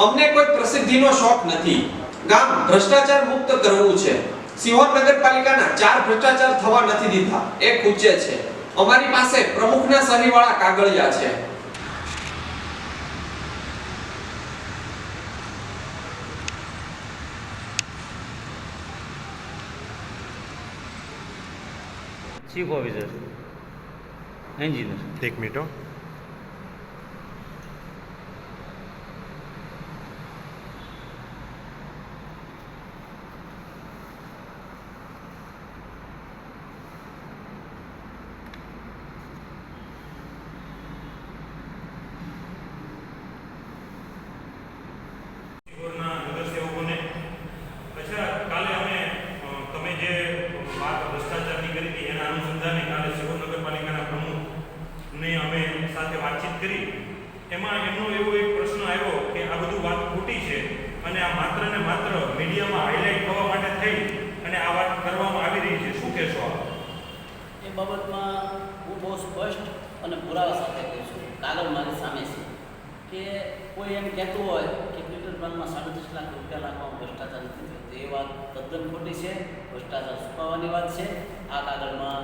અમને કોઈ પ્રસિદ્ધિનો શોખ નથી. ગામ ભ્રષ્ટાચાર મુક્ત કરવું છે. સિહોર નગરપાલિકાના 4 ભ્રષ્ટાચાર થવા નથી દીધા. એ ખૂચે છે. અમારી પાસે પ્રમુખના સહીવાળા કાગળિયા છે. Chief officer engineer. 1 मिनट हो। એમાં એમનો એવો એક પ્રશ્ન આવ્યો કે આ બધું વાત ખોટી છે અને આ માત્ર ને માત્ર મીડિયામાં હાઇલાઇટ થવા માટે થઈ અને આ વાત કરવામાં આવી રહી છે. શું કહેશો આપ? એ બાબતમાં હું બહુ સ્પષ્ટ અને પુરાવા સાથે કહું છું. કાગળ મારી સામે છે કે કોઈ એમ કહેતું હોય કે પીટર પ્લાનમાં 37 લાખ રૂપિયા લાખમાં ભ્રષ્ટાચાર નથી થયો, એ વાત તદ્દન ખોટી છે. ભ્રષ્ટાચાર છુપાવવાની વાત છે. આ કાગળમાં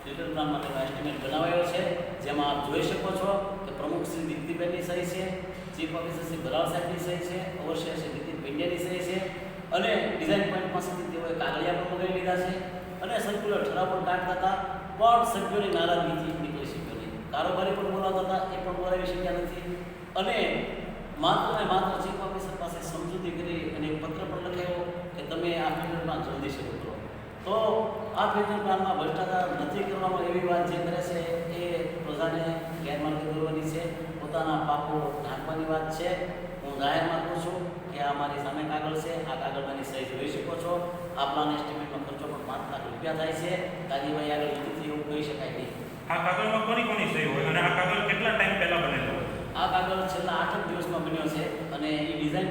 પીટર પ્લાન માટેનો એસ્ટિમેટ બનાવાયો છે, જેમાં આપ જોઈ શકો છો કે પ્રમુખ શ્રી દીપ્તિબેનની સહી છે, ચીફ ઓફિસર શ્રી બરાળ સાહેબની સહી છે, ઓવરસિયર શ્રી નીતિન પંડ્યાની સહી છે અને ડિઝાઇન પોઈન્ટ પાસેથી તેઓએ કાગળિયા પણ મંગાવી લીધા છે અને સર્ક્યુલર ઠરાવ પણ કાઢતા હતા, પણ સભ્યોની નારાજગીથી નીકળી શક્યો નહીં. કારોબારી પણ બોલાવતા હતા, એ પણ બોલાવી શક્યા નથી અને માત્ર ને માત્ર ચીફ ઓફિસર પાસે સમજૂતી કરી અને એક પત્ર પણ લખાયો કે તમે આ ફિલ્ટર પ્લાન જલ્દી શરૂ કરો. તો આ ફિલ્ટર પ્લાનમાં ભ્રષ્ટાચાર નથી કરવાનો એવી વાત જે કરે છે એ પ્રજાને ગેરમાર્ગે દોરવાની છે, પોતાના પાપો ઢાંકવાની વાત છે. હું જાહેરમાં કહું છું કે આ મારી સામે કાગળ છે, આ કાગળમાંની સહી જોઈ શકો છો. આ પ્લાન એસ્ટિમેટનો ખર્ચો પણ 5 લાખ રૂપિયા થાય છે. કાર્યવાહી આગળ લીધી એવું કહી શકાય નહીં. આ કાગળમાં કોની સહી હોય અને આ કાગળ કેટલા ટાઈમ પહેલા બનેલો? આ કાગળ છેલ્લા 8 દિવસમાં બન્યો છે અને એ ડિઝાઇન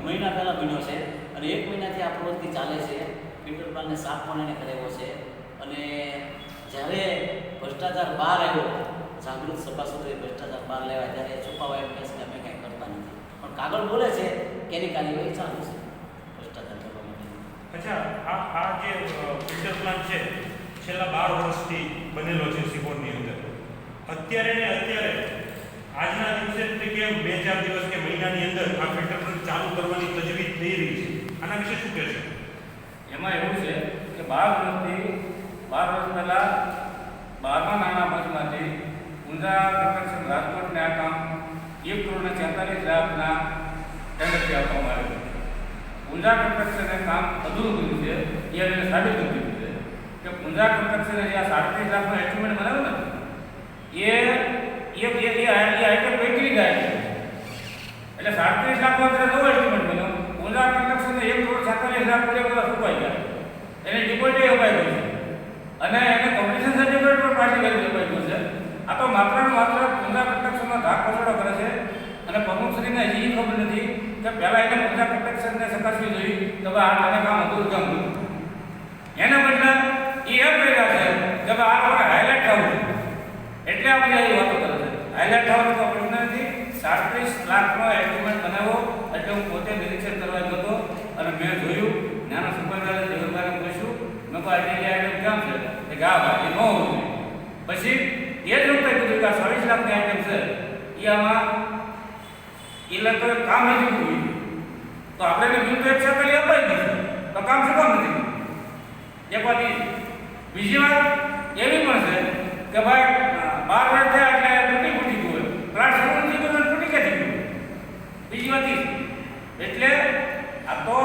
મહિના પહેલા બન્યો છે અને 1 મહિનાથી આ પ્રવૃત્તિ ચાલે છે. પીટર પ્લાનને સાફ પણ એને કરેલો છે અને જ્યારે ભ્રષ્ટાચાર બહાર આવ્યો, જાગૃત સભાસદોએ ભ્રષ્ટાચાર બહાર લેવા ત્યારે છુપાવા એમ કહે છે કે અમે કાંઈ કરતા નથી, પણ કાગળ બોલે છે કે એની કાર્યવાહી ચાલુ છે ભ્રષ્ટાચાર કરવા માટે. અચ્છા, આ જે ફિલ્ટર પ્લાન છે છેલ્લા 12 વર્ષથી બનેલો છે સિહોરની અંદર. અત્યારે આજના દિવસે કેમ 2-4 દિવસ કે મહિનાની અંદર આ ફિલ્ટર પ્લાન ચાલુ કરવાની તજવીજ થઈ રહી છે, આના વિશે શું કહેશો? એમાં એવું છે કે 12 વર્ષ પહેલાં 12મા નાણાં પંચમાંથી ઊંઝા કન્સ્ટ્રક્શન રાજકોટને આ કામ 1,46,00,000ના ટેન્ડરથી આપવામાં આવ્યું. ઊંઝા કન્સ્ટ્રક્શને કામ અધૂરું કર્યું છે. એ એને સાબિત કરી દીધું છે કે ઊંઝા કન્સ્ટ્રક્શને જે 37 લાખનો એસ્ટિમેટ બનાવ્યો ને એ આઈટમ વેચી જાય છે. એટલે 37 લાખનો અત્યારે નવો એસ્ટિમેટ બન્યો. ઊંઝા કન્સ્ટ્રક્શનને 1,46,00,000 પૂરેપૂરા ચૂકવાઈ ગયા. એને ડિપોઝિટ અપાઈ ગયું છે અને એને કમ્પ્લીશન સર્ટિફિકેટ પણ પાછી કરી અપાઈ ગયું છે. આ તો માત્ર ને માત્ર ઊંઝા કન્સ્ટ્રક્શનનો ધાક પછાડો કરે છે અને પ્રમુખશ્રીને હજી ખબર નથી કે પહેલાં એને ઊંઝા કન્સ્ટ્રક્શનને ચકાસવી જોઈએ કે ભાઈ આ મને કામ અધૂરું કામ કર્યું. એના બદલે એ એમ કહી રહ્યા છે કે ભાઈ આ આપણે હાઇલાઇટ થવું છે એટલે આ બધા એ વાતો કરે છે. હાઇલાઇટ થવાનો તો પ્રશ્ન નથી. 37 લાખનો એસ્ટિમેટ બનાવ્યો એટલે હું પોતે નિરીક્ષણ કરવા ગયો હતો અને મેં જોયું. નાના સુપરવાઇઝર દેવરભાઈને પૂછ્યું, મેં કહું આઈટમ કેમ છે કે ગા ભાઈ એ ન હોવું જોઈએ. પછી એ જ વખતે કીધું કે આ 26 લાખની આઈટમ છે એ આમાં એ લગભગ કામ નથી કર્યું. તો આપણે બિલ તો એક સાથે અપાઈ દીધું તો કામ શું કામ નથી? એક વાત બીજી વાત એવી પણ છે કે ભાઈ 12 વર્ષ થયા એટલે તૂટી ગયું હોય, પ્લાન્ટ શરૂ નથી ગયું તૂટી ક્યાંથી ગયું? બીજી વાત એટલે આ તો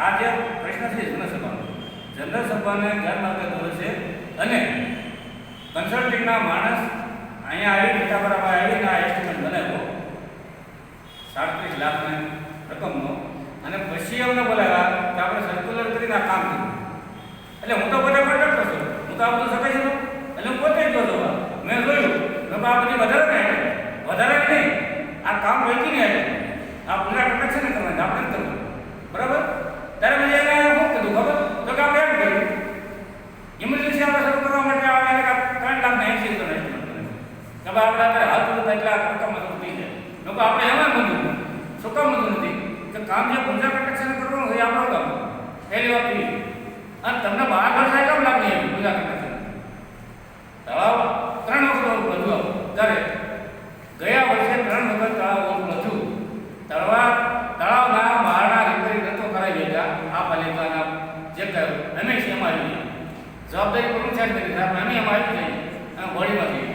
આ જે પ્રશ્ન છે જનરલ સભાને ગેરમાર્ગે દોરે છે અને કન્સલ્ટિંગના માણસ અહીંયા આવી મીઠાપરામાં આવીને આ એસ્ટિમેટ બનાવ્યો 37 લાખની રકમનો અને પછી અમને બોલાવ્યા કે આપણે સર્ક્યુલર કરીને આ કામ કર્યું. એટલે હું તો પોતે કોન્ટ્રાક્ટર છું, હું તો આ બધું શકાય છું એટલે હું પોતે જ જોતો મેં જોયું લોકો આ બધી વધારે નહીં આ કામ વહીને આવે આ પૂરા કન્સ્ટ્રક્શન કરવાનું આપણે કરવું બરાબર. ત્યારે મેં એને શું કીધું ખબર તો કે આપણે એમ કર્યું ઇમરજન્સી આપણે શરૂ કરવા માટે આપણે 3,80,000 કે ભાઈ આપણે અત્યારે હાલ એટલા રકમ થઈ જાય લોકો આપણે એમાં બધું શું કામ બધું નથી કે કામ જે પૂજા કન્સ્ટ્રક્શન કરવાનું હોય આપણું કામ પહેલી વાત એ અને તમને 12 વર્ષ કામ લાગી આવી પૂજા કન્સ્ટ્રક્શન તળાવ 3 વખત બધું ત્યારે ગયા વર્ષે 3 વખત તળાવ બધું તળાવના બહારના રિપેરિંગ નતો કરાવી ગયા આ પાલિકાના જે કહ્યું અમે છે અમારી જવાબદારી પ્રમુખ સાહેબ કરી સાહેબ અમે અમારી જઈએ અને બોડીમાં જઈએ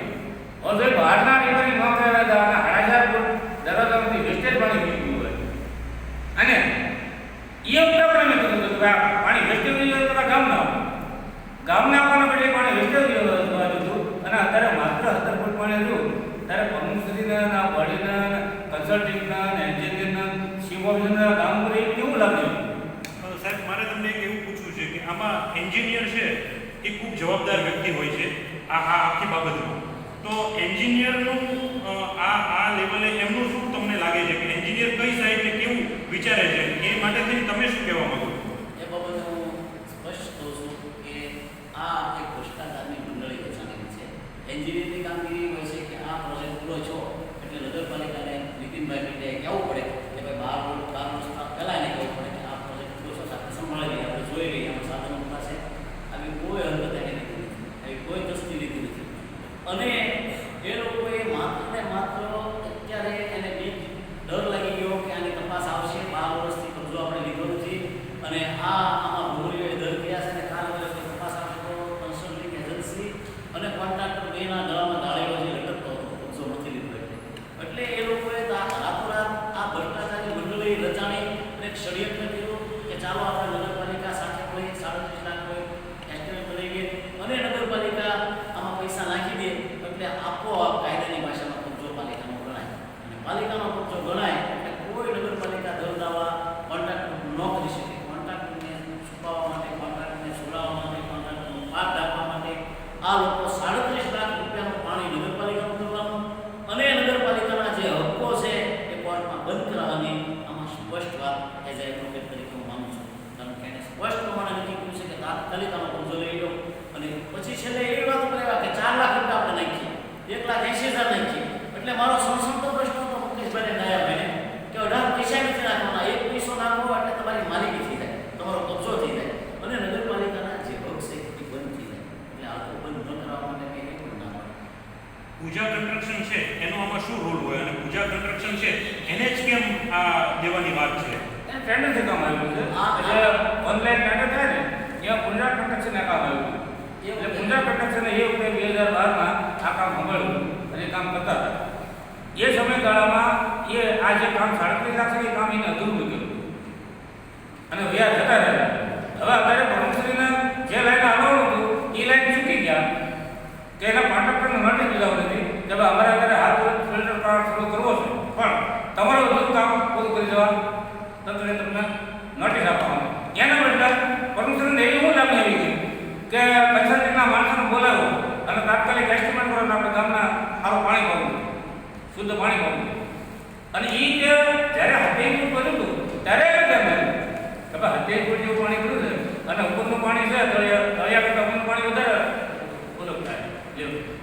હવે બહારના રિપેરિંગ ન કરાવ્યા હતા અને 8,000 દરવાજામાંથી વેસ્ટેજ પાણી પી ગયું હોય અને એ વખતે પણ અમે કીધું હતું કે પાણી વેસ્ટેજ થઈ જાય તો ગામને આપવાના બદલે પાણી વેસ્ટેજ થવા દીધું અને અત્યારે માત્ર 17 ફૂટ પાણી હતું ત્યારે પ્રમુખશ્રીના બોડીના કન્સલ્ટિંગના એન્જિનિયરના ચીફ ઓફિસરના કામ કરી કેવું લાગ્યું? સાહેબ મારે તમને એક એવું પૂછવું છે કે આમાં એન્જિનિયર છે એ ખૂબ જવાબદાર વ્યક્તિ હોય છે આ આખી બાબતમાં. તો એન્જિનિયરનું આ લેવલે એમનું શું તમને લાગે છે કે એન્જિનિયર કઈ સાઈડને કેવું વિચારે છે એ માટેથી તમે શું કહેવા માંગો છો? એ બાબતે હું સ્પષ્ટ કહું છું કે આ એક ભ્રષ્ટાચારની મંડળી રચાયેલી છે. એન્જિનિયરની કામગીરી હોય છે કે આ પ્રોજેક્ટ પૂરો છો એટલે નગરપાલિકાને નીતિનભાઈ પટેલે કહેવું પડે કે ભાઈ 12 વર્ષ પહેલાં એને કહેવું પડે કે આ પ્રોજેક્ટ પૂરો છો સાથે સંભાળી લઈએ, આપણે જોઈ લઈએ, આમાં સાધનો પાસે આવી કોઈ હરકત એને લીધી નથી, આવી કોઈ દસ્તી લીધી નથી. અને એ લોકોએ માત્ર ને માત્ર અત્યારે એને બીક ડર લાગી ગયો કે આની તપાસ આવશે, 12 વર્ષથી કબજો આપણે લીધો નથી અને આમાં ભૂરીઓએ દર કર્યા છે અને કાલ વર્ષની તપાસ આવશે તો કન્સલ્ટિંગ એજન્સી અને કોન્ટ્રાક્ટર બેના ગળામાં દાળેલો જે લટકતો હતો કબજો નથી લીધો એટલે એ લોકોએ રાતોરાત આ ભ્રષ્ટાચારની મંડળી રચાણી અને એક ષડયંત્ર કર્યું કે ચાલો આપણે નગરપાલિકા સાથે કોઈ 37 લાખ કોઈ એસ્ટિમેટ બનાવીએ અને નગરપાલિકા આમાં પૈસા નાખી દે એટલે આપોઆપ કાયદાની ભાષામાં કબજો પાલિકાનો ગણાય અને પાલિકાનો કબજો ગણાય એટલે કોઈ નગરપાલિકા દરદાવા કોન્ટ્રાક્ટર ન કરી શકે. કોન્ટ્રાક્ટરને છુપાવવા માટે, કોન્ટ્રાક્ટરને સુલાવવા માટે, કોન્ટ્રાક્ટરનો પાપ ઢાંકવા માટે આ લોકો 37 લાખ રૂપિયાનું પાણી નગરપાલિકાનું કરવાનું અને નગરપાલિકાના જે હક્કો છે એ કોર્ટમાં બંધ કરાવવાની આમાં સ્પષ્ટ વાત એઝ એ એડવોકેટ તરીકે હું માનું છું. કારણ કે એને સ્પષ્ટ પ્રમાણે નક્કી કર્યું છે કે તાત્કાલિક આનો કબજો લઈ લો અને પછી છેલ્લે એવી વાત કરેવા કે 4 લાખ રૂપિયા આપણે નાખીએ, 1,80,000 નાખીએ એટલે મારો સંસદનો પ્રશ્ન હતો મુકેશભાઈને નાયાભાઈને કે 18 પૈસા નથી નાખવાના, 1 પૈસો નાખો એટલે તમારી માલિકી થઈ જાય, તમારો કબજો થઈ જાય અને નગરપાલિકાના જે હક છે એ બંધ થઈ જાય. એટલે આ બંધ ન કરવા માટે મેં એ પણ ના પાડ્યું. પૂજા કન્સ્ટ્રક્શન છે એનો આમાં શું રોલ હોય અને પૂજા કન્સ્ટ્રક્શન છે એને જ કેમ આ દેવાની વાત છે? ટેન્ડરથી કામ આવ્યું છે એટલે ઓનલાઈન ટેન્ડર થાય ને ત્યાં પૂજા કન્સ્ટ્રક્શન કામ આવ્યું એટલે પૂજા કન્સ્ટ્રક્શન એ વખતે 2012માં આ કામ સંભાળ્યું અને કામ કરતા હતા. એ સમયગાળામાં એ આ જે કામ 37 લાખ છે એ કામ એને અધૂરું ગયું અને વ્યાજ જતા રહ્યા. હવે અત્યારે પ્રમુખશ્રીને જે લાઈન આવવાનું હતું એ લાઈન ચૂકી ગયા કે એના કોન્ટ્રાક્ટરને નોટિસ દીધા નથી કે ભાઈ અમારે અત્યારે હાથ ફિલ્ટર કામ શરૂ કરવો છે પણ તમારું બધું કામ પૂરું કરી દેવા તંત્રને તમને નોટિસ આપવામાં. એના બદલે પ્રમુખશ્રીને એવી શું લાગણી આવી ગઈ કે કન્સલ્ટિંગના માણસોને બોલાવો અને તાત્કાલિક એસ્ટિમેટ કરો આપણે ગામના સારું પાણી પાવું, શુદ્ધ પાણી પાવું. અને એ જે જ્યારે 27 ફૂટ કર્યું હતું ત્યારે એને ધ્યાન આવ્યું કે ભાઈ 27 ફૂટ જેવું પાણી કર્યું છે અને ઉપરનું પાણી છે તળિયા કરતાં ઉપરનું પાણી વધારે ઉલગ થાય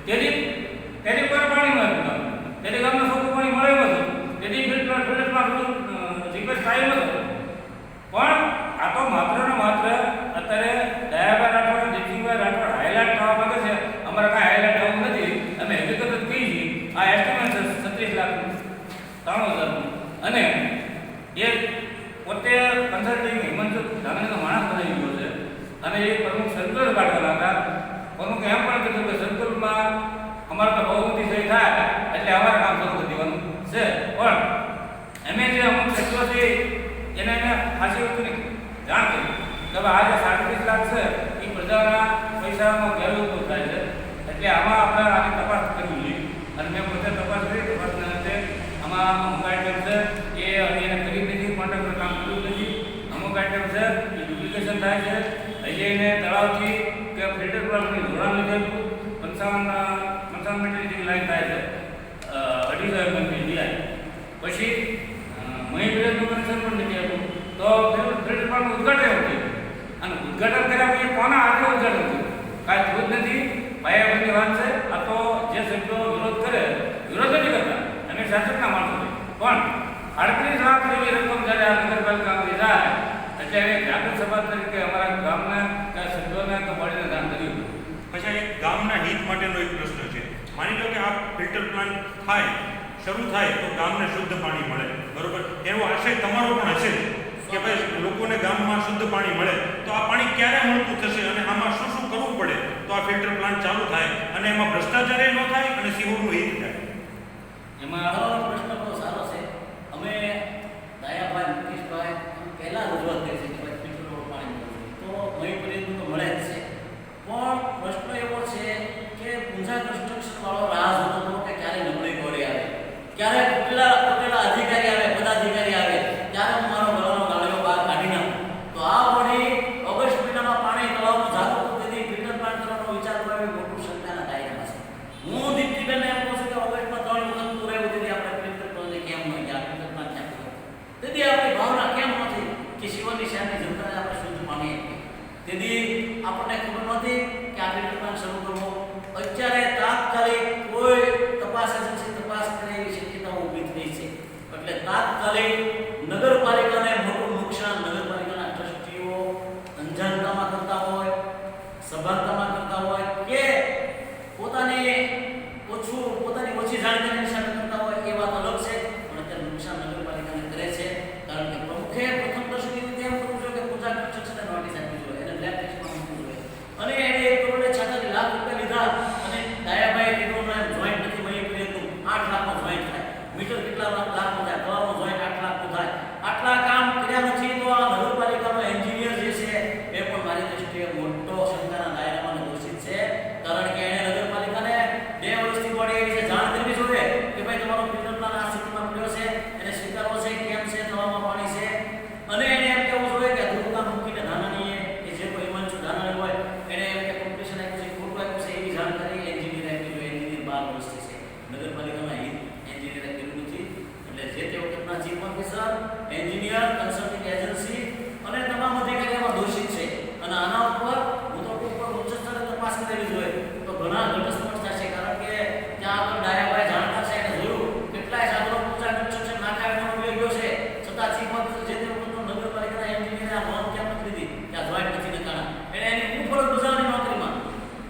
તેથી કોઈ પાણી ન આવ્યું તેથી ગામને ચોખ્ખું પાણી મળે એમ હતું તેથી ફિલ્ટરમાં બધું રિપેર થાય એમ હતું. પણ આ તો માત્ર ને માત્ર અત્યારે દયાભાઈ રાઠોડ, જીતસિંહભાઈ રાઠોડ હાઇલાઇટ થવા માંગે છે. અમારે કાંઈ હાઇલાઇટ થવું નથી, અમે હકીકત જ કહી છીએ. આ એસ્ટિમેટ છે 36 લાખ 93,000 અને એ પોતે કન્સલ્ટિંગ હિમંત ધાનાણીનો માણસ બનાવી ગયો છે અને એ પ્રમુખ સર્ક્યુલર કાઢવાના હતા. પ્રમુખે એમ પણ કીધું કે સર્ક્યુલરમાં અમારે તો બહુમતી સહી થાય એટલે અમારે કામ શરૂ કરી દેવાનું છે. પણ અમે જે અમુક સભ્યો છે એને ખાસી વસ્તુની જાણ કરી કે આ જે 37 લાખ છે એ પ્રજાના પૈસામાં ગેરઉપયોગ થાય છે એટલે આમાં આપણે આની તપાસ કરવી જોઈએ. અને મેં પોતે તપાસ કરી, તપાસના અંતે આમાં અમુક આઈટમ છે એ એને કરી નથી, કોન્ટ્રાક્ટર કામ કર્યું નથી. અમુક આઈટમ છે એ ડુપ્લિકેશન થાય છે. હજી એને તળાવથી કે ફિલ્ટર પ્લાન્ટની જોડાણ લીધેલું 55 મીટરની જેવી લાઈન થાય છે, 2.5 મીટરની ડીઆઈ. પછી મહી વિલેજનું કનેક્શન પણ નથી આપ્યું તો ફિલ્ટર પ્લાન્ટનું ઉદ્ઘાટન હતું અને ઉદ્ઘાટન કર્યા પછી કોના હાથે ઉદ્ઘાટન થયું કાંઈ થયું જ નથી. પાયાની વાત છે. આ તો જે સભ્યો વિરોધ કરે, વિરોધ નથી કરતા અને શાસકના માણસો છે પણ 38 લાખ જેવી રકમ જ્યારે આ નગરપાલિકામાંથી જાય એટલે એને ગ્રામ્ય સભા તરીકે અમારા ગામના કે સભ્યોને કે મળીને દાન કર્યું હતું. પછી એક ગામના હિત માટેનો એક પ્રશ્ન છે. માની લો કે આ ફિલ્ટર પ્લાન્ટ થાય, શરૂ થાય તો ગામને શુદ્ધ પાણી મળે, બરોબર? એવો આશય તમારો પણ હશે કે ભાઈ લોકોને ગામમાં શુદ્ધ પાણી મળે. તો આ પાણી ક્યારે મળતું થશે અને આમાં શું શું કરવું પડે તો આ ફિલ્ટર પ્લાન્ટ ચાલુ થાય અને એમાં ભ્રષ્ટાચાર ન થાય અને સિહોરનું હિત થાય? એમાં તમારો પ્રશ્ન બહુ સારો છે. અમે દયાભાઈ મુકેશભાઈ પહેલા રજૂઆત કરી છે કે ભાઈ ફિલ્ટર પાણી મળવું તો મય પર્યંત તો મળે જ છે. પણ પ્રશ્ન એવો છે કે પૂંજા કન્સ્ટ્રક્શન વાળો રાહ જોતો હતો કે ક્યારે નબળી ગોળી આવે, ક્યારે તૂટેલા અધિકારી આવે, પદાધિકારી આવે, ત્યારે હું મારો ગળાનો ગાળિયો બહાર કાઢી નાખું. તો આ બોડી ઓગસ્ટ મહિનામાં પાણી તળાવનું જાતું હતું, તેથી ફિલ્ટર પ્લાન્ટ કરવાનો વિચાર કર્યો એ મોટું શંકાના દાયરામાં છે. હું દીપ્તિબેનને એમ કહું છું કે ઓગસ્ટમાં 3 વખત પૂરાયું, તેથી આપણે ફિલ્ટર પ્લાન્ટ કેમ નહીં કે આ ફિલ્ટર પ્લાન્ટ ક્યાં પૂરો? તેથી આપણી ભાવના કેમ નથી કે શિવની શહેરની જનતાને આપણે શુદ્ધ પાણી આપીએ? તેથી આપણને ખબર નથી કે આ ફિલ્ટર પ્લાન્ટ શરૂ કરવો. અત્યારે તાત્કાલિક કોઈ તપાસ એજન્સી તપાસ કરે એવી શક્યતાઓ ઊભી થઈ છે. એટલે તાત્કાલિક નગરપાલિકાને મોટું નુકસાન નગરપાલિકાના ટ્રસ્ટીઓ અંજાનતામાં કરતા હોય, સભાનતામાં કરતા હોય કે પોતાની ઓછી જાણકારીની સામે કરતા હોય એ વાત અલગ છે. પણ અત્યારે નુકસાન નગરપાલિકાને કરે છે. કારણ કે પ્રમુખે પ્રથમ દ્રષ્ટિએ એમ કરવું જોઈએ કે પૂજા કન્સ્ટ્રક્શનને નોટિસ આપવી જોઈએ, એને બ્લેક લિસ્ટમાં મૂકવું જોઈએ. અને એને 1,46,00,000 રૂપિયા લીધા અને ડાયાભાઈ કીધું એમ જોઈન્ટ નથી મળી કર્યું 8 લાખનો જોઈન્ટ થાય. મીટર કેટલા લાખનો થાય? તળાવનો જોઈન્ટ 8 લાખનો થાય. આટલા કામ કર્યા નથી તો આ નગરપાલિકાનો એન્જિનિયર જે છે એ પણ મારી દ્રષ્ટિએ મોટો શંકાના દાયરામાં દોષિત છે. કારણ કે એને નગરપાલિકાને 2 વર્ષથી બોડી એવી છે જાણ કરવી જોઈએ કે ભાઈ તમારો ફિલ્ટર પ્લાન આ સ્થિતિમાં પડ્યો છે, એને સ્વીકારવો છે, કેમ છે, તળાવમાં પાણી છે. અને એને એમ કહેવું જોઈએ કે દુર્ગા મૂકીને ધાનાણીએ કે જે કોઈ હિમાંશુ ધાનાણી હોય એને એમ કે કોમ્પિટિશન આપ્યું છે, ખોટું આપ્યું છે એવી જાણકારી એન્જિનિયર આપવી જોઈએ. એન્જિનિયર 12 વર્ષથી છે, નગરપાલિકાના હિત એન્જિનિયરે કર્યું નથી. એટલે જે તે વખતના chief officer, engineer, consulting agency અને તમામ અધિકારીઓમાં દોષિત છે. અને આના ઉપર હું તો ઉપર ઉચ્ચ સ્તરે તપાસ કરેલી જોઈએ તો ઘણા ઘટસ્ફોટ થશે. કારણ કે ત્યાં આગળ ડાયાભાઈ જાણતા છે, એને જોયું કેટલાય સાધનો પૂજા કન્સ્ટ્રક્શન નાખાવાનો ઉપયોગ ગયો છે, છતાં ચીફ ઓફિસર જે તે વખતનો નગરપાલિકાના એન્જિનિયરે આ નોંધ કેમ નથી લીધી કે આ જોઈન્ટ નથી નકાણા? એને એની ફરજ બજાવવાની નોકરીમાં.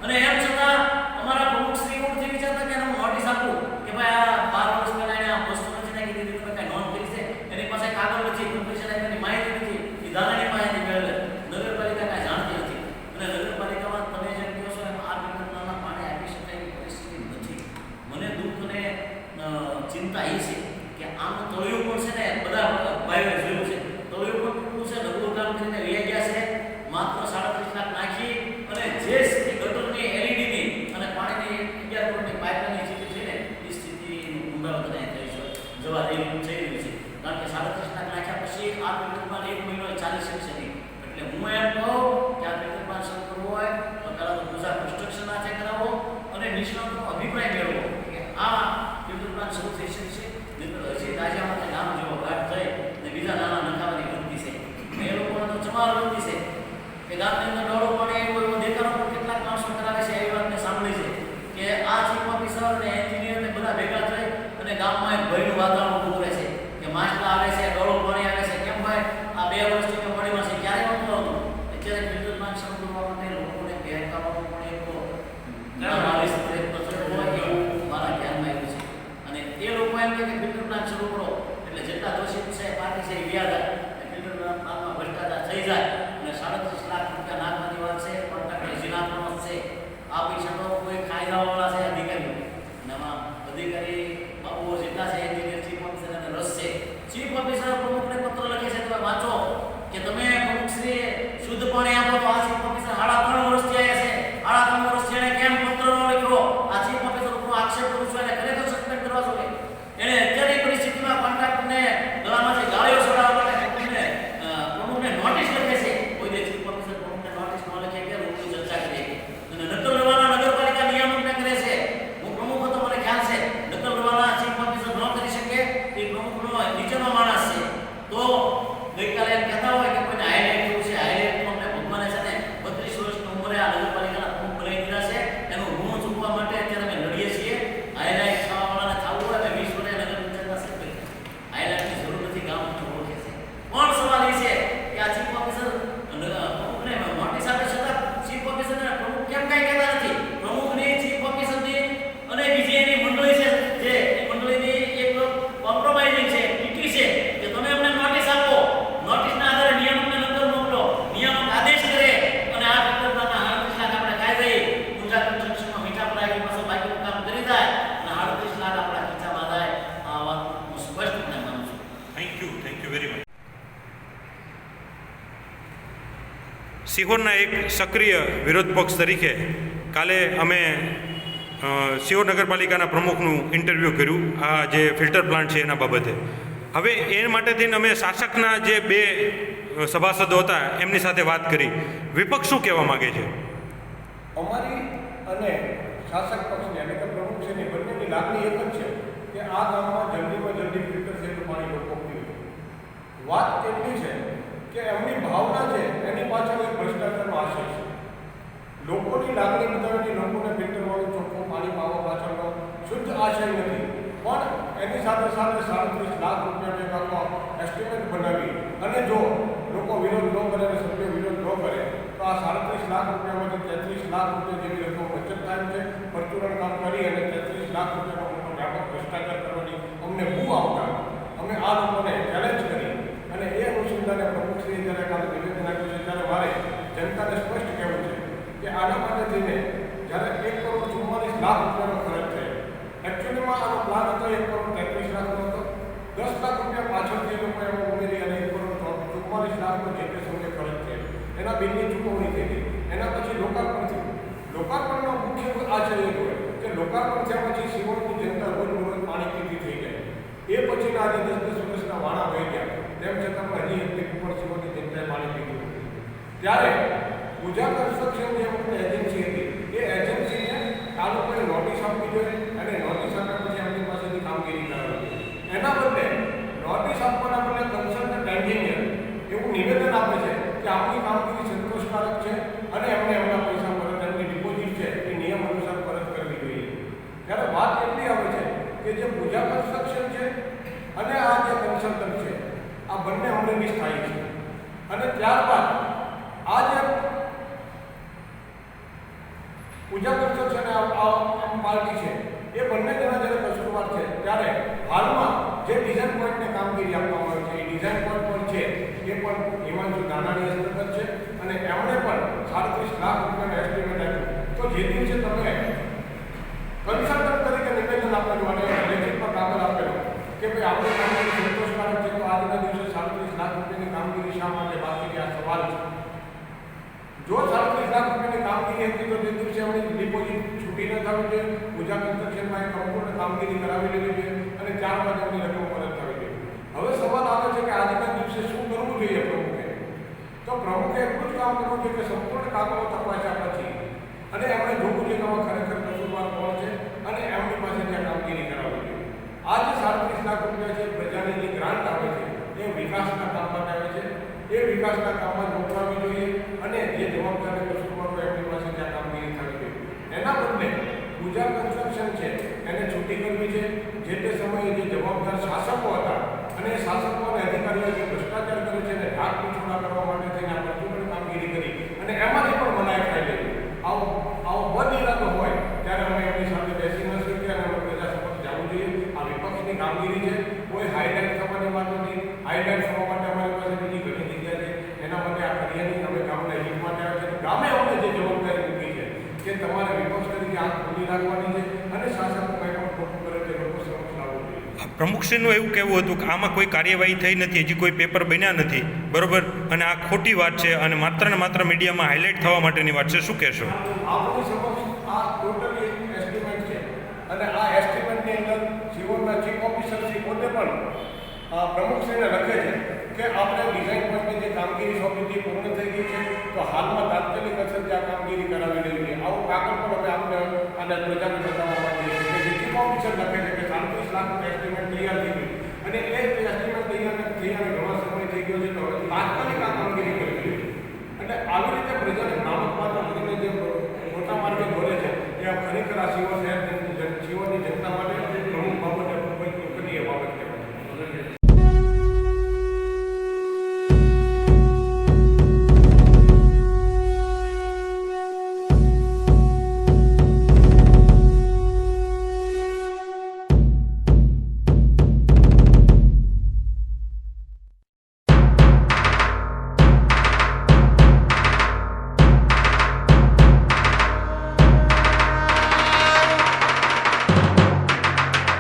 અને એમ છતાં અમારા પ્રમુખ શ્રી એવું નથી વિચારતા કે હું નોટિસ આપું કે ભાઈ આ 12 વર્ષ પહેલા એને આ વસ્તુ નથી નાખી દીધી, તમે કઈ નોંધ કરી છે? એની પાસે કાગળ નથી, કોમ્પિટિશન આપવાની માહિતી નથી, એ દાદાની માહિતી મેળવે. નગરપાલિકા કાંઈ જાણતી નથી. અને નગરપાલિકામાં તમે જેમ કહો છો એમ આ ફિલ્ટરના પાણી આપી શકાય એવી પરિસ્થિતિ નથી. મને દુઃખ અને ચિંતા એ છે કે આનું તળિયું પણ છે ને બધા ભાઈઓએ જોયું છે, તળિયું પણ કેટલું છે, નબળું કામ કરીને લઈ ગયા છે. માત્ર 37 લાખ નાખી અને જે સ્થિતિ ગટરની એલઈડીની અને પાણીની 11 ફૂટની પાઇપલાઇનની સ્થિતિ છે ને એ સ્થિતિનું પુનરાવર્તન અહીં થઈ છે, જવા થઈ રહ્યું છે. કારણ કે 37 લાખ નાખ્યા પછી આ ફિલ્ટરમાં 1 મહિનો ચાલી શકશે નહીં. એટલે હું એમ કહું કે આ ફિલ્ટરમાં શરૂ કરવું હોય તો પહેલાં તો પૂજા કન્સ્ટ્રક્શન હાથે કરાવો અને નિષ્ણાતનો અભિપ્રાય મેળવો કે આ ફિલ્ટર પ્લાન્ટ શરૂ થઈ શકશે. હજી રાજામાંથી નામ જેવો ઘાટ થઈ અને બીજા નાના નખાવાની ગણતી છે. એ લોકોને તો ચમાર ગણતી છે કે ગામની અંદર ડોળો પાણી એવો દેખાડો પણ કેટલાક માણસો કરાવે છે. એવી વાતને સાંભળી છે કે આ ચીફ ઓફિસર અને એન્જિનિયર ને બધા ભેગા થઈ અને ગામમાં એક ભયનું વાતાવરણ ઊભું કરે છે કે માછલા આવે છે, ડોળો પાણી આવે છે. કેમ ભાઈ આ 2 વર્ષથી મેં પાણીમાં છે, ક્યારે નહોતું આવતું? અત્યારે ફિલ્ટર પ્લાન્ટ શરૂ કરવા માટે લોકોને બહેકાવવાનો પણ એક મારા ધ્યાનમાં આવ્યું છે. અને એ લોકો એમ કે ફિલ્ટર પ્લાન્ટ શરૂ કરો એટલે જેટલા દોષિત છે પાર્ટી છે એ વ્યાજ આવે, ફિલ્ટર પ્લાન્ટમાં ભ્રષ્ટાચાર થઈ જાય અને 37 લાખ રૂપિયા નાખવાની વાત છે. કોન્ટ્રાક્ટર હજી નાખવાનો છે. આ પૈસા તો કોઈ કાયદાવાળા છે અધિકારીઓ, અને આમાં અધિકારી બાબુઓ જેટલા છે એન્જિનિયર, ચીફ ઓફિસર અને રસ છે. ચીફ ઓફિસર પ્રમુખને પત્ર લખે છે, તમે વાંચો કે તમે પ્રમુખશ્રી શુદ્ધ પાણી આપો. તો આ ચીફ ઓફિસર 3.5 વર્ષથી આવ્યા છે, 3.5 વર્ષથી એને કેમ પત્ર ન લખ્યો? આ ચીફ ઓફિસર ઉપર આક્ષેપ કરું છું, એને ખરેખર સસ્પેન્ડ કરવા જોઈએ. એને અત્યારની પરિસ્થિતિમાં કોન્ટ્રાક્ટરને ગળામાંથી ગાળીઓ છોડાવવા માટે પ્રમુખને નોટિસ લખે છે સિહોરના એક સક્રિય વિરોધ પક્ષ તરીકે કાલે અમે સિહોર નગરપાલિકાના પ્રમુખનું ઇન્ટરવ્યૂ કર્યું આ જે ફિલ્ટર પ્લાન્ટ છે એના બાબતે. હવે એ માટે થઈને અમે શાસકના જે બે સભાસદો હતા એમની સાથે વાત કરી. વિપક્ષ શું કહેવા માગે છે? અમારી અને શાસક પક્ષની એટલે કે પ્રમુખ છે બંનેની લાગણી એક જ છે કે આ ગામમાં જલ્દીમાં જલ્દી ફિલ્ટર થયેલું પાણી લોકો પીવે. વાત એટલી છે કે એમની ભાવના છે એની પાછળ એક ભ્રષ્ટાચારનો આશય છે. લોકોની લાગણી બતાવીને લોકોને ફિલ્ટરવાળું ચોખ્ખું પાણી પાવા પાછળનો શુદ્ધ આશય નથી, પણ એની સાથે સાથે 37 લાખ રૂપિયાનો આખો એસ્ટિમેટ બનાવી અને જો લોકો વિરોધ ન કરે અને સભ્યો વિરોધ ન કરે તો આ 37 લાખ રૂપિયામાંથી 33 લાખ રૂપિયા જેવી રકમ બચત થાય છે. પરચુરણ કામ કરી અને 33 લાખ રૂપિયાનો મોટો વ્યાપક ભ્રષ્ટાચાર કરવાની અમને બહુ આવતા અમે આ લોકોને ચેલેન્જ કરી અને એ અનુસંધાને પ્રમુખશ્રીએ જ્યારે કાલે નિવેદન આપ્યું છે ત્યારે મારે જનતાને સ્પષ્ટ કહેવું છે કે આના માટે થઈને જ્યારે 1,44 લાખ રૂપિયાનો ખર્ચ છે, એકચ્યુઅલીમાં આનો પ્લાન હતો 1,33 લાખનો હતો. 10 લાખ રૂપિયા પાછળથી એ લોકો એમાં ઉમેરી અને 1,44 લાખનો જે તે સમયે ખર્ચ છે એના બિલની ચૂકવણી થઈ ગઈ. એના પછી લોકાર્પણ થયું. લોકાર્પણનો મુખ્ય આશય એ હોય કે લોકાર્પણ થયા પછી સિહોરની જનતા રોજ પાણી પીતી થઈ જાય. એ પછીના આજે 10-10 વર્ષના વાણા વહી ગયા તેમ છતાં પણ હજી એક ઉપર સિહોરની જનતાએ પાણી પીધું. ત્યારે પૂજા કન્સ્ટ્રક્શન જે અમુક એજન્સી હતી એ એજન્સીને આ લોકોએ નોટિસ આપવી જોઈએ અને નોટિસ આપ્યા પછી એમની પાસેથી કામગીરી કરાવવી. એના બદલે નોટિસ આપવાના બદલે કન્સલ્ટન્ટ એન્જિનિયર એવું નિવેદન આપે છે કે આપણી કામગીરી સંતોષકારક છે અને એમને એમના પૈસા પરત એમની ડિપોઝિટ છે એ નિયમ અનુસાર પરત કરવી જોઈએ. ત્યારે વાત એટલી આવે છે કે જે પૂજા કન્સ્ટ્રક્શન છે અને આ જે કન્સલ્ટન્ટ છે આ બંને અમરેલી સ્થાયી છે અને ત્યારબાદ આ જે પૂજા કન્સ્ટ્રક્શન પાર્ટી છે એ બંને જણા જ્યારે કસૂરવાર છે ત્યારે હાલમાં જે ડિઝાઇન પોઈન્ટને કામગીરી આપવામાં આવે છે એ ડિઝાઇન પોઈન્ટ પણ છે એ પણ હિમાંશુ દાનાની હસ્તગત છે અને એમણે પણ 37 લાખ રૂપિયાનો એસ્ટિમેટ આપ્યું. તો જે દિવસે તમે કન્સલ્ટન્ટ તરીકે નિવેદન આપેલું અને લેખિતમાં કાગળ આપેલો કે ભાઈ આપણી કામગીરી સંતોષકારક છે તો આજના દિવસે 37 લાખ રૂપિયાની કામગીરી શા માટે બાકી છે? આ સવાલ છે. જો 37 લાખ રૂપિયાની કામગીરી હતી તો તે દિવસે એમની ડિપોઝિટ છૂટી ન થવી જોઈએ, પૂજા કન્સ્ટ્રક્શનમાં એક સંપૂર્ણ કામગીરી કરાવી લેવી જોઈએ અને ત્યારબાદ એમની રકમ પરત થવી જોઈએ. હવે સવાલ આવે છે કે આજના દિવસે શું કરવું જોઈએ પ્રમુખે? તો પ્રમુખે એટલું જ કામ કરવું જોઈએ કે સંપૂર્ણ કાગળો તપાસ્યા પછી અને એમણે જોવું જોઈએ કે આમાં ખરેખર કસૂરવાર કોણ છે અને એમની પાસે ત્યાં કામગીરી કરાવવી જોઈએ. આ જે 37 લાખ રૂપિયા છે પ્રજાની જે ગ્રાન્ટ આવે છે એ વિકાસના કામ માટે આવે છે. એ વિકાસના કામમાં મોકલાવી જોઈએ અને જે જવાબદાર કસૂરવાર હોય એમની પાસે ત્યાં કામગીરી થવી જોઈએ. એના બદલે પૂજા કન્સ્ટ્રક્શન છે એને છૂટી કરવી છે. જે તે સમયે જે જવાબદાર શાસકો હતા અને શાસકો અને અધિકારીઓ જે ભ્રષ્ટાચાર કર્યો છે એને ઢાક પીછોડા કરવા માટે થઈને આ પ્રચુર કામગીરી કરી અને એમાંથી પણ મનાઈ ખાઈ લેવી. આવો બદ ઇરાદો હોય ત્યારે અમે એમની સાથે બેસી ન શકીએ અને અમે પ્રજા સમક્ષ જવું જોઈએ. આ વિપક્ષની કામગીરી છે. કોઈ હાઈલાઇટ થવાની વાત નથી. હાઈલાઇટ થવા માટે અમારી પાસે બીજી ઘણી જગ્યા છે. એના માટે આ કરીએ અમે ગામના હિત માટે આવ્યા છે. ગામે અમને જે જવાબદારી મૂકી છે કે તમારે વિપક્ષ તરીકે આંખ ખુલ્લી રાખવાની છે અને શાસકો કંઈ પણ ખોટું કરે તે લોકો સમક્ષ લાવવું જોઈએ. પ્રમુખશ્રીનું એવું કહેવું હતું કે આમાં કોઈ કાર્યવાહી થઈ નથી, હજી કોઈ પેપર બન્યા નથી, બરોબર, અને આ ખોટી વાત છે અને માત્ર ને માત્ર મીડિયામાં હાઇલાઇટ થવા માટેની વાત છે. શું કહેશો? આપણી સમક્ષ આ ટોટલી એસ્ટિમેટ છે અને આ એસ્ટિમેટની અંદર સિહોરના ચીફ ઓફિસર શ્રી પોતે પણ પ્રમુખશ્રીને લખે છે કે આપણે ડિઝાઇન પોઈન્ટની જે કામગીરી સોંપી હતી પૂર્ણ થઈ ગઈ છે તો હાલમાં તાત્કાલિક અસરથી આ કામગીરી કરાવી લેવી જોઈએ. આવું કાગળ પણ અમે આપણે આને પ્રજાને બતાવવા માંગીએ છીએ કે જે ચીફ ઓફિસર લખે છે કે 37 લાખનું એસ્ટિમેટ તૈયાર થઈ ગયું અને એ